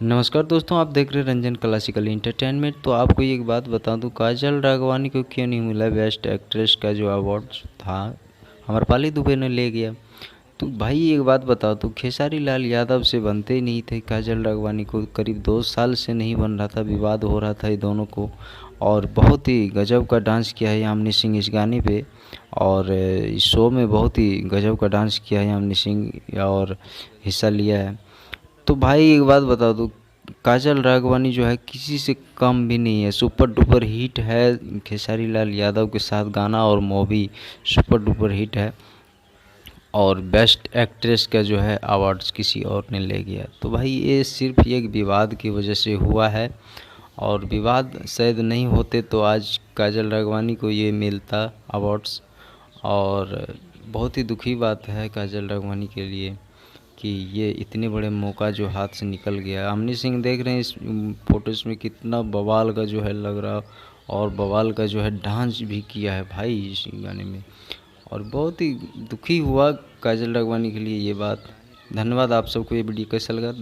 नमस्कार दोस्तों, आप देख रहे हैं रंजन क्लासिकल इंटरटेनमेंट। तो आपको एक बात बता दूं, काजल राघवानी को क्यों नहीं मिला बेस्ट एक्ट्रेस का जो अवार्ड था, अमरपाली दुबे ने ले गया। तो भाई एक बात बताओ, तो खेसारी लाल यादव से बनते ही नहीं थे काजल राघवानी को, करीब 2 साल से नहीं बन रहा था, विवाद हो रहा था ये दोनों को। और बहुत ही गजब का डांस किया है यामिनी सिंह इस गाने पे। और इस शो में बहुत ही गजब का डांस किया है यामिनी सिंह और हिस्सा लिया है। तो भाई एक बात बता दो, काजल राघवानी जो है किसी से कम भी नहीं है, सुपर डुपर हिट है खेसारी लाल यादव के साथ गाना, और मूवी सुपर डुपर हिट है। और बेस्ट एक्ट्रेस का जो है अवार्ड्स किसी और ने ले गया। तो भाई ये सिर्फ एक विवाद की वजह से हुआ है, और विवाद शायद नहीं होते तो आज काजल राघवानी को ये मिलता अवार्ड्स। और बहुत ही दुखी बात है काजल राघवानी के लिए कि ये इतने बड़े मौका जो हाथ से निकल गया। अमनी सिंह देख रहे हैं इस फोटोज़ में कितना बवाल का जो है लग रहा, और बवाल का जो है डांस भी किया है भाई इस गाने में। और बहुत ही दुखी हुआ काजल राघवानी के लिए ये बात। धन्यवाद। आप सबको ये वीडियो कैसा लगा